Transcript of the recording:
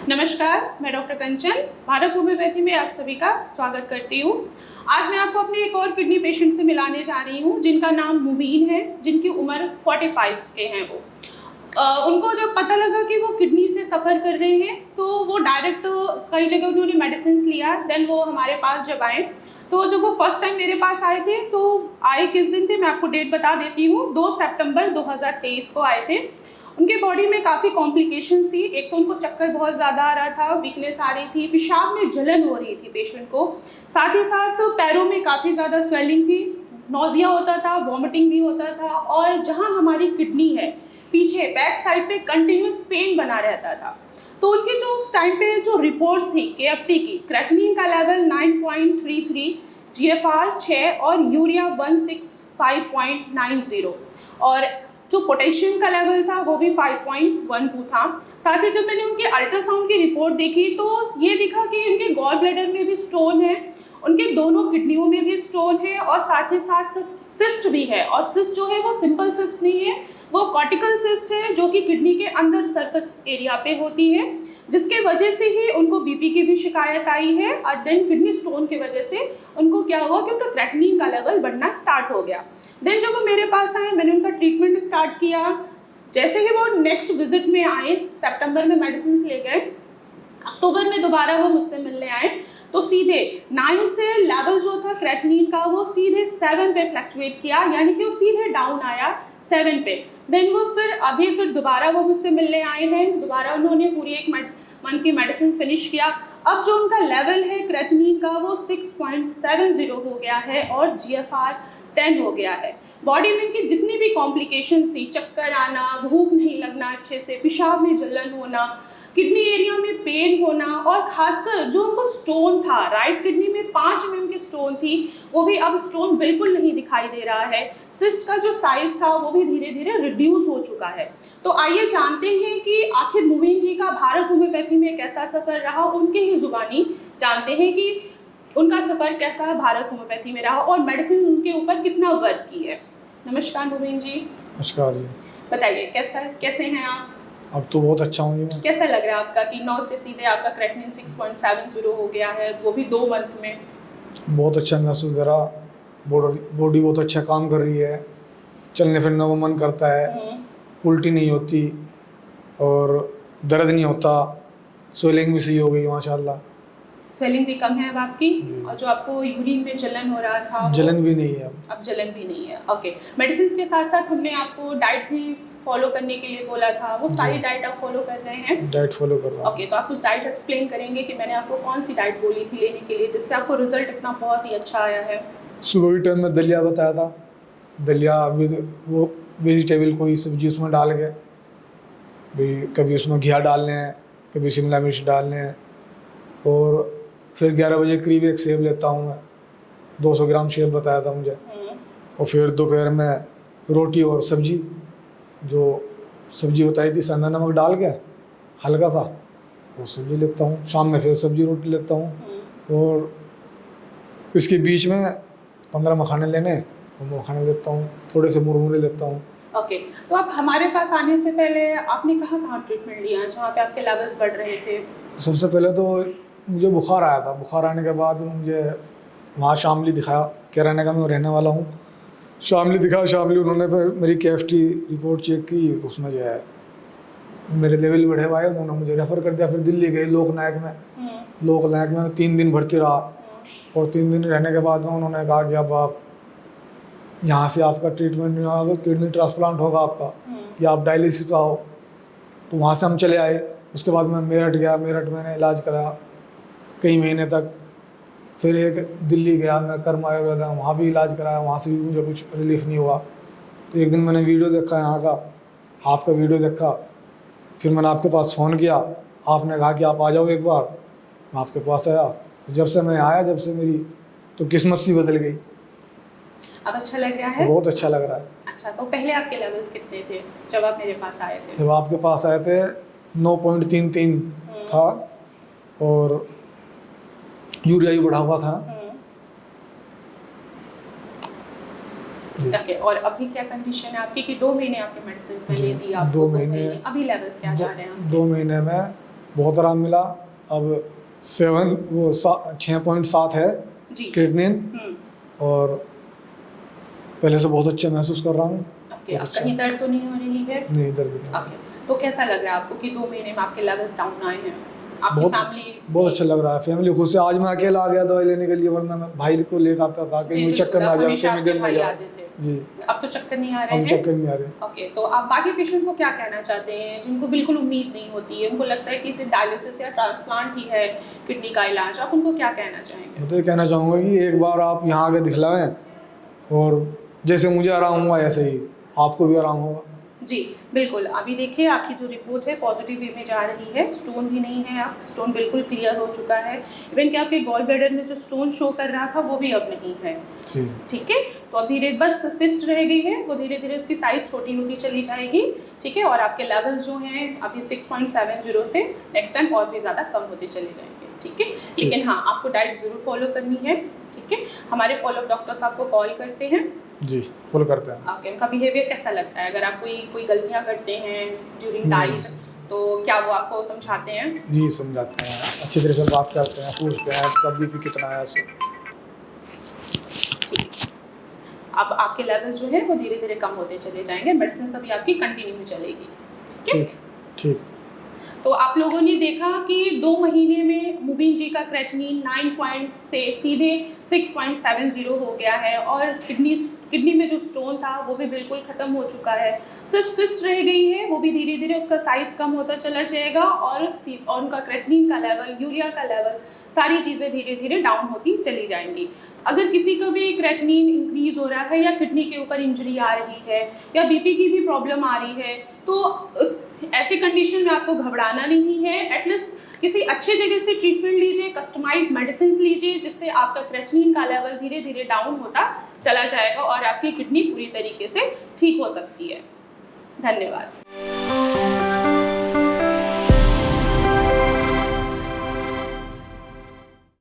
नमस्कार, मैं डॉक्टर कंचन भारत होम्योपैथी में आप सभी का स्वागत करती हूँ। आज मैं आपको अपने एक और किडनी पेशेंट से मिलाने जा रही हूँ जिनका नाम मुबीन है, जिनकी उम्र 45 के हैं। वो उनको जब पता लगा कि वो किडनी से सफ़र कर रहे हैं तो वो डायरेक्ट कई जगह उन्होंने मेडिसिन लिया। देन वो हमारे पास जब आए तो जब वो फर्स्ट टाइम मेरे पास आए थे तो आए किस दिन थे मैं आपको डेट बता देती हूँ। 2 सितंबर 2023 को आए थे। उनके बॉडी में काफ़ी कॉम्प्लिकेशंस थी। एक तो उनको चक्कर बहुत ज़्यादा आ रहा था, वीकनेस आ रही थी, पेशाब में जलन हो रही थी पेशेंट को, साथ ही साथ पैरों में काफ़ी ज़्यादा स्वेलिंग थी, नोजिया होता था, वॉमिटिंग भी होता था, और जहाँ हमारी किडनी है पीछे बैक साइड पे कंटिन्यूस पेन बना रहता था। तो उनकी जो उस टाइम पे जो रिपोर्ट्स थी केएफटी की, क्रेटिनिन का लेवल 9.33, जीएफआर 6 और यूरिया 165.90, और जो पोटेशियम का लेवल था वो भी 5.12 था। साथ ही जब मैंने उनके अल्ट्रासाउंड की रिपोर्ट देखी तो ये दिखा कि उनके गॉल ब्लैडर में भी स्टोन है, उनके दोनों किडनियों में भी स्टोन है, और साथ ही साथ सिस्ट भी है। और सिस्ट जो है वो सिंपल सिस्ट नहीं है, वो कॉर्टिकल सिस्ट है जो कि किडनी के अंदर सरफेस एरिया पे होती है, जिसके वजह से ही उनको बीपी की भी शिकायत आई है। और देन किडनी स्टोन की वजह से उनको क्या हुआ कि उनका क्रेटिनिन का लेवल बढ़ना स्टार्ट हो गया। देन जब वो मेरे पास आए मैंने उनका ट्रीटमेंट स्टार्ट किया। जैसे ही वो नेक्स्ट विजिट में आए, सितंबर में मेडिसिन ले गए, अक्टूबर में दोबारा वो मुझसे मिलने आए तो सीधे 9 से लेवल जो था क्रेटिनिन का वो सीधे 7 पे फ्लक्चुएट किया, यानी कि वो सीधे डाउन आया 7 पे। देन वो फिर दोबारा वो मुझसे मिलने आए हैं, दोबारा उन्होंने पूरी एक मंथ की मेडिसिन फिनिश किया। अब जो उनका लेवल है क्रेटिनिन का वो 6.70 हो गया है और जीएफआर 10 हो गया है। बॉडी में इनकी जितनी भी कॉम्प्लिकेशंस थी, चक्कर आना, भूख नहीं लगना अच्छे से, पेशाब में जलन होना, किडनी एरिया में पेन होना, और खासकर जो उनको स्टोन था राइट किडनी में 5 mm की स्टोन थी, वो भी अब स्टोन बिल्कुल नहीं दिखाई दे रहा है। सिस्ट का जो साइज था वो भी धीरे धीरे रिड्यूस हो चुका है। तो आइए जानते हैं कि आखिर मुबीन जी का भारत होम्योपैथी में कैसा सफ़र रहा, उनके ही जुबानी जानते हैं कि उनका सफ़र कैसा भारत होम्योपैथी में रहा और मेडिसिन उनके ऊपर कितना वर्क की है। नमस्कार मुबीन जी। नमस्कार जी। बताइए कैसे हैं आप? अब तो बहुत अच्छा हूँ जी। कैसा लग रहा है आपका कि 9 से सीधे आपका क्रेटिनिन 6.70 हो गया है, वो भी 2 मंथ में? बहुत अच्छा महसूस हो रहा, बॉडी बहुत अच्छा काम कर रही है, चलने फिरने को मन करता है, उल्टी नहीं होती और दर्द नहीं होता, स्वेलिंग भी सही हो गई माशाल्लाह। स्वेलिंग भी कम है अब आपकी, और जो आपको यूरिन में जलन हो रहा था जलन भी नहीं है अब जलन भी नहीं है। ओके, मेडिसिन के साथ साथ हमने आपको डाइट भी फॉलो करने के लिए बोला था, वो सारी डाइट आप फॉलो कर रहे हैं? डाइट फॉलो कर रहा हूँ। ओके, तो आप कुछ डाइट एक्सप्लेन करेंगे कि मैंने आपको कौन सी डाइट बोली थी लेने के लिए जिससे आपको रिजल्ट इतना बहुत ही अच्छा आया है? सुबह के टाइम में दलिया बताया था, दलिया वो वेजिटेबल कोई सब्जी उसमें डाल के, भाई कभी उसमें घिया डालने हैं, कभी शिमला मिर्च डालने हैं, और फिर 11 बजे करीब एक सेब लेता हूँ मैं, 200 ग्राम सेब बताया था मुझे, और फिर दोपहर में रोटी और सब्जी, जो सब्जी बताई थी सन्ना नमक डाल के हल्का सा, वो सब्जी लेता हूँ। शाम में फिर सब्जी रोटी लेता हूँ, और इसके बीच में 15 मखाने लेने, वो मखाने लेता हूँ, थोड़े से मुरमुरे लेता हूँ। ओके, तो आप हमारे पास आने से पहले आपने कहाँ ट्रीटमेंट लिया जहाँ पे आपके लेवल्स बढ़ रहे थे? सबसे पहले तो मुझे बुखार आया था, बुखार आने के बाद मुझे वहाँ शामली दिखाया, किराने का मैं रहने वाला हूँ। शामली दिखा, शामली उन्होंने फिर मेरी केएफटी रिपोर्ट चेक की तो उसमें जो है मेरे लेवल बढ़े हुए, उन्होंने मुझे रेफ़र कर दिया। फिर दिल्ली गए लोकनायक में 3 दिन भर्ती रहा, और 3 दिन रहने के बाद में उन्होंने कहा कि अब आप यहाँ से आपका ट्रीटमेंट नहीं होगा तो किडनी ट्रांसप्लांट होगा आपका, कि आप डायलिसिस पे आओ। तो वहाँ से हम चले आए। उसके बाद मैं मेरठ गया, मेरठ मैंने इलाज कराया कई महीने तक। फिर एक दिल्ली गया मैं कर्म आयुर्वेद, वहाँ भी इलाज कराया, वहाँ से भी मुझे कुछ रिलीफ नहीं हुआ। तो एक दिन मैंने वीडियो देखा यहाँ का, आपका वीडियो देखा, फिर मैंने आपके पास फ़ोन किया, आपने कहा कि आप आ जाओ एक बार, मैं आपके पास आया। जब से मैं आया, जब से मेरी तो किस्मत सी बदल गई। अब अच्छा लग रहा है? बहुत अच्छा लग रहा है। अच्छा, तो पहले आपके लेवल्स कितने थे जब आप मेरे पास आए थे? जब आपके पास आए थे 9.33 था, और यूरिया भी बढ़ा हुआ था। ओके, और अभी क्या कंडीशन है आपकी कि 2 महीने आपने मेडिसिन पहले दी, आप 2 महीने अभी लेवल्स क्या जा रहे हैं? 2 महीने में बहुत आराम मिला। अब 6.7 है जी। क्रिएटिनिन और पहले से बहुत अच्छा महसूस कर रहा हूँ। ओके, कहीं दर्द तो नहीं हो रही है? नहीं, दर्द नहीं। ओके, तो कैसा लग रहा है आपको कि 2 महीने में आपके लेवल्स डाउन आए हैं? आपकी फैमिली? बहुत अच्छा लग रहा है। फैमिली खुश है। आज मैं अकेला आ गया दवाई लेने के लिए, वरना मैं भाई को लेकर आता था कि मुझे चक्कर ना जाए, कि मैं गिर ना जाऊं। जी, अब तो चक्कर नहीं आ रहे हैं? अब चक्कर नहीं आ रहे। ओके, तो आप बाकी पेशेंट को क्या कहना चाहते हैं जिनको बिल्कुल उम्मीद नहीं होती है, उनको लगता है कि सिर्फ डायलिसिस या ट्रांसप्लांट ही है किडनी का इलाज, आप उनको क्या कहना चाहेंगे? मैं तो ये कहना चाहूँगा कि एक बार आप यहाँ आके दिखलाएं और जैसे मुझे आराम हुआ ऐसे ही आपको भी आराम होगा। जी बिल्कुल। अभी देखिए आपकी जो रिपोर्ट है पॉजिटिव वे में जा रही है, स्टोन भी नहीं है, आप स्टोन बिल्कुल क्लियर हो चुका है। इवन कि आपके गॉल ब्लैडर में जो स्टोन शो कर रहा था वो भी अब नहीं है। ठीक है, तो अब धीरे बस सिस्ट रह गई है, वो धीरे धीरे उसकी साइज छोटी होती चली जाएगी। ठीक है, और आपके लेवल्स जो हैं अभी 6.70 से नेक्स्ट टाइम और भी ज़्यादा कम होते चले जाएंगे। ठीक है, लेकिन हाँ आपको डाइट ज़रूर फॉलो करनी है। ठीक है, हमारे फॉलोअप डॉक्टर्स आपको कॉल करते हैं। जी, फॉलो करते हैं। ओके, उनका बिहेवियर कैसा लगता है? अगर आप कोई गलतियां करते हैं ड्यूरिंग डाइट तो क्या वो आपको समझाते हैं? जी समझाते हैं, अच्छी तरह से बात करते हैं, पूछते हैं कब बीपी कितना है। ठीक, अब आपके लेवल जो है वो धीरे धीरे कम होते चले जाएंगे, मेडिसिन सभी आपकी कंटिन्यू चलेगी। ठीक, ठीक। तो आप लोगों ने देखा कि 2 महीने में मुबीन जी का क्रेटिनिन 9 पॉइंट से सीधे 6.70 हो गया है और किडनी में जो स्टोन था वो भी बिल्कुल ख़त्म हो चुका है। सिर्फ सिस्ट रह गई है, वो भी धीरे धीरे उसका साइज़ कम होता चला जाएगा और उनका क्रेटिनिन का लेवल, यूरिया का लेवल, सारी चीज़ें धीरे धीरे डाउन होती चली जाएंगी। अगर किसी का भी क्रेटिनिन इंक्रीज़ हो रहा है या किडनी के ऊपर इंजरी आ रही है या बीपी की भी प्रॉब्लम आ रही है तो ऐसी कंडीशन में आपको घबराना नहीं है। एटलीस्ट किसी अच्छे जगह से ट्रीटमेंट लीजिए, कस्टमाइज्ड मेडिसिन लीजिए, जिससे आपका क्रेटिनिन का लेवल धीरे धीरे डाउन होता चला जाएगा और आपकी किडनी पूरी तरीके से ठीक हो सकती है। धन्यवाद।